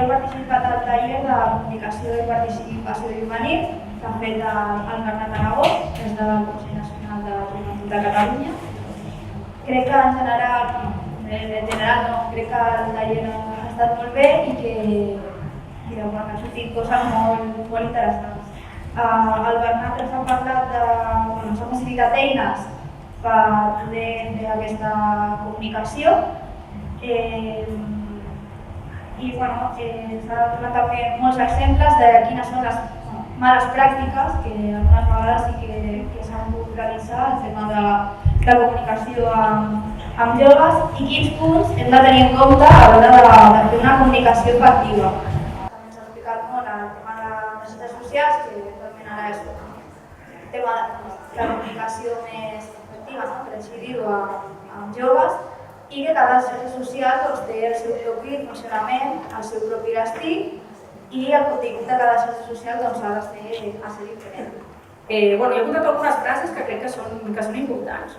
he participat al taller de comunicació i participació juvenil que ha fet el Bernat Aragó, des del Consell Nacional de Joventut de Catalunya. Crec que en general crec que el taller ha estat molt bé i que han sortit coses molt interessants. El Bernat ens ha parlat s'ha facilitat eines per poder fer aquesta comunicació i s'ha donat també molts exemples de quines són les males pràctiques que algunes vegades sí que s'han pogut realitzar el tema de la comunicació amb joves i quins punts hem de tenir en compte a l'hora de fer una comunicació efectiva. També s'ha explicat molt el tema de les xarxes socials, que realment ara és el tema de la comunicació més efectiva, per així dir-ho, amb joves, i que cada xarxa social té el seu propi funcionament, el seu propi estil i el contingut de cada xarxa social ha de ser diferent. Jo he apuntat algunes frases que crec que són importants.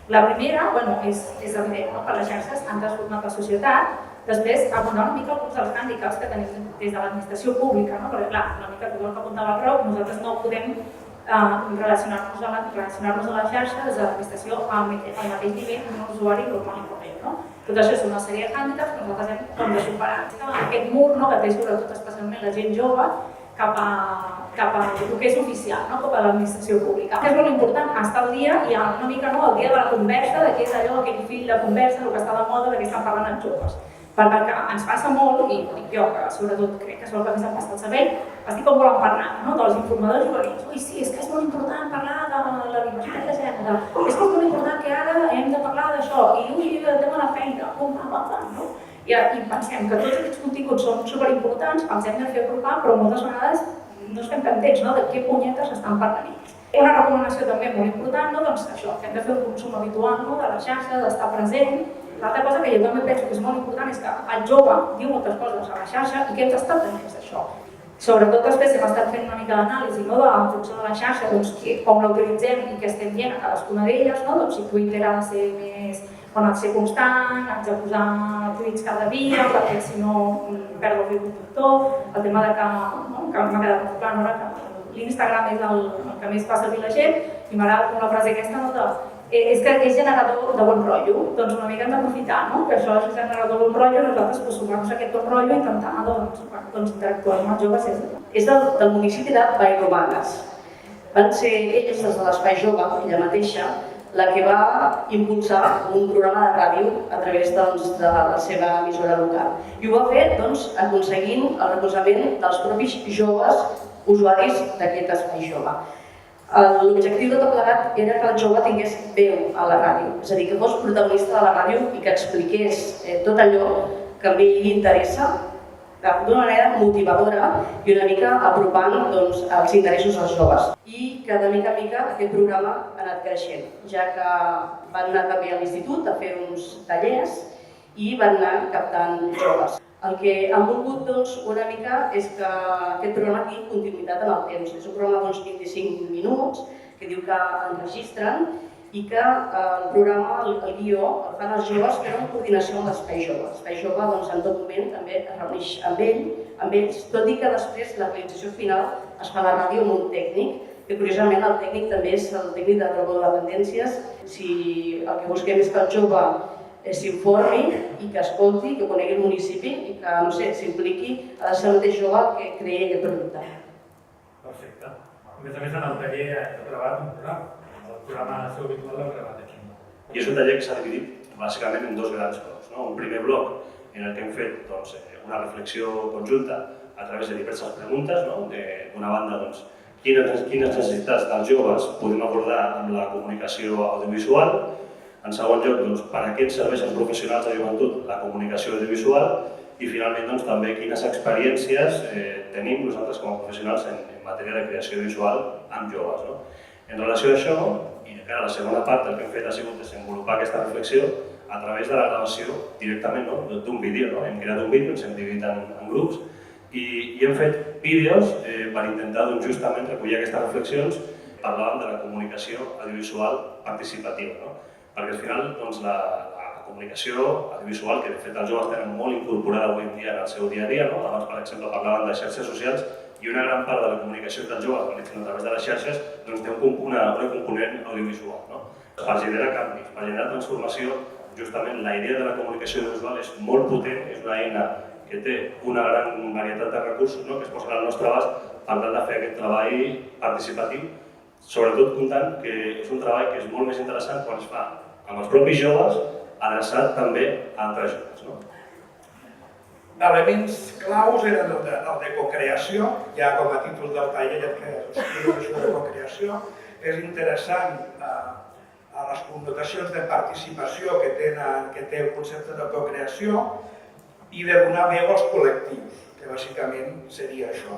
La primera és evident, per les xarxes han transformat la societat. Després, apuntar una mica alguns dels hàndicaps que tenim des de l'administració pública, perquè clar, una mica igual que apuntava Roc, nosaltres no podem relacionar-nos a la xarxa des de l'administració al mateix nivell d'un usuari normal i corrent. Tot això és una sèrie de hàndicaps que nosaltres hem de superar. Aquest mur que té sobretot especialment la gent jove cap a el que és oficial, cap a l'administració pública. És molt important estar al dia i una mica el dia de la conversa, de què és allò, aquell fil de conversa, el que està de moda, de què estan parlant els joves. Perquè ens passa molt, i ho dic jo, que sobretot crec que és el que més em passa al cervell, estic com volen parlar, dels informadors juvenils. Ui, sí, és que és molt important parlar de la diversitat de gènere, és que és molt important que ara hem de parlar d'això, i ui, el tema de la feina, no? I pensem que tots aquests continguts són superimportants, els hem de fer apropar, però moltes vegades no estem pendents de què punyetes estan parlant. Una recomanació també molt important, això, que hem de fer un consum habitual de la xarxa, d'estar present. L'altra cosa que jo també penso que és molt important és que el jove diu moltes coses a la xarxa i que hem d'estar pendents d'això. Sobretot després hem estat fent una mica d'anàlisi en funció de la xarxa, com la utilitzem i què estem dient a cadascuna d'elles, si Twitter ha de ser més constant, haig de posar tuits cada dia, perquè si no perdo el fil conductor, el tema de que m'ha quedat molt clar que l'Instagram és el que més fa servir la gent i m'agrada com la frase aquesta és que és generador de bon rotllo, doncs una mica hem d'aprofitar que això és generador de bon rotllo i nosaltres sumar-nos a aquest bon rotllo i intentar interactuar amb els joves. És del municipi de Vallromanes. Van ser ells, des de l'Espai Jove, ella mateixa, la que va impulsar un programa de ràdio a través de la seva emissora local. I ho va fer aconseguint el recolzament dels propis joves usuaris d'aquest Espai Jove. L'objectiu de tot plegat era que el jove tingués veu a la ràdio, és a dir, que fos protagonista de la ràdio i que expliqués tot allò que a ell li interessa d'una manera motivadora i una mica apropant els interessos dels joves. I que de mica en mica aquest programa ha anat creixent, ja que van anar també a l'institut a fer uns tallers i van anar captant joves. El que han volgut una mica és que aquest programa tingui continuïtat en el temps. És un programa d'uns 25 minuts que diu que enregistren i que el programa, el guió, el fan els joves però en coordinació amb l'Espai Jove. L'Espai Jove en tot moment també es reuneix amb ells, tot i que després la realització final es fa a la ràdio amb un tècnic, que curiosament el tècnic també és el tècnic de drogodependències. Si el que busquem és que el jove s'informi i que escolti, que conegui el municipi i que, no sé, s'impliqui, ha de ser el mateix jove que creï aquest producte. Perfecte. A més, en el taller he treballat un programa. El programa seu habitual l'he gravat aquí. I és un taller que s'ha dividit bàsicament en dos grans blocs. Un primer bloc en el que hem fet una reflexió conjunta a través de diverses preguntes. D'una banda, quines necessitats dels joves podem abordar amb la comunicació audiovisual. En segon lloc, per a què ens serveix als professionals de joventut la comunicació audiovisual i finalment també quines experiències tenim nosaltres com a professionals en matèria de creació visual amb joves. En relació a això, i de cara a la segona part, el que hem fet ha sigut desenvolupar aquesta reflexió a través de la gravació directament d'un vídeo. Hem creat un vídeo, ens hem dividit en grups i hem fet vídeos per intentar justament recollir aquestes reflexions. Parlàvem de la comunicació audiovisual participativa, perquè al final la comunicació audiovisual, que de fet els joves tenen molt incorporada avui en dia en el seu dia a dia. Abans, per exemple, parlaven de xarxes socials i una gran part de la comunicació que els joves realitzen a través de les xarxes té un component audiovisual. Per generar canvis, per generar transformació, justament la idea de la comunicació audiovisual és molt potent, és una eina que té una gran varietat de recursos que es posen al nostre abast per tal de fer aquest treball participatiu, sobretot comptant que és un treball que és molt més interessant quan es fa amb els propis joves, adreçat també a altres joves. Elements claus eren el de cocreació, ja com a títol del taller que explica això de cocreació. És interessant a les connotacions de participació que té el concepte de cocreació i de donar veu als col·lectius, que bàsicament seria això.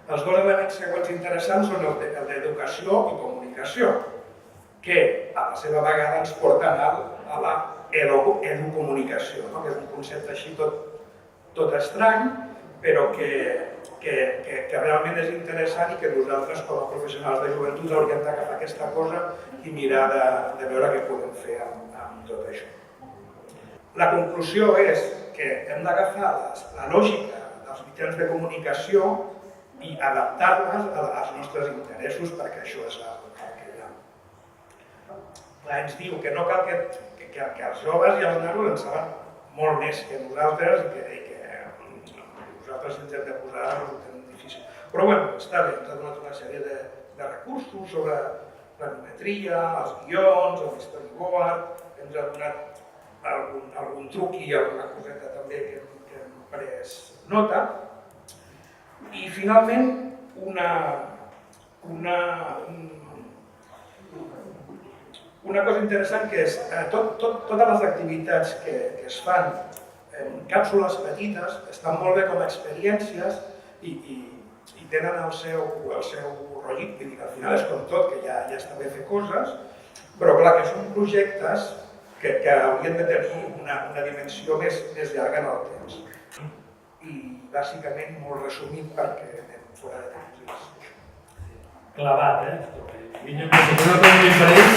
Els dos elements següents interessants són el d'educació i comunicació, que a la seva vegada ens porten a la educomunicació, que és un concepte així tot estrany, però que realment és interessant i que nosaltres com a professionals de joventut hauríem d'agafar aquesta cosa i mirar de veure què podem fer amb tot això. La conclusió és que hem d'agafar la lògica dels mitjans de comunicació i adaptar-les als nostres interessos, perquè això és el que hi ha. Clar, ens diu que no cal que els joves i els nanos en saben molt més que nosaltres i que nosaltres ens hem de posar ho tenim difícil. Però bé, està bé, ens ha donat una sèrie de recursos sobre l'animetria, els guions, el storyboard, ens ha donat algun truc i alguna coseta també que hem pres nota. I finalment, una cosa interessant que és totes les activitats que es fan en càpsules petites estan molt bé com a experiències i tenen el seu rotllit, al final és com tot, que ja està bé fer coses, però clar que són projectes que haurien de tenir una dimensió més llarga en el temps. I bàsicament molt resumit perquè anem fora de temps. Clavat, eh? Vinyo, una cosa diferent.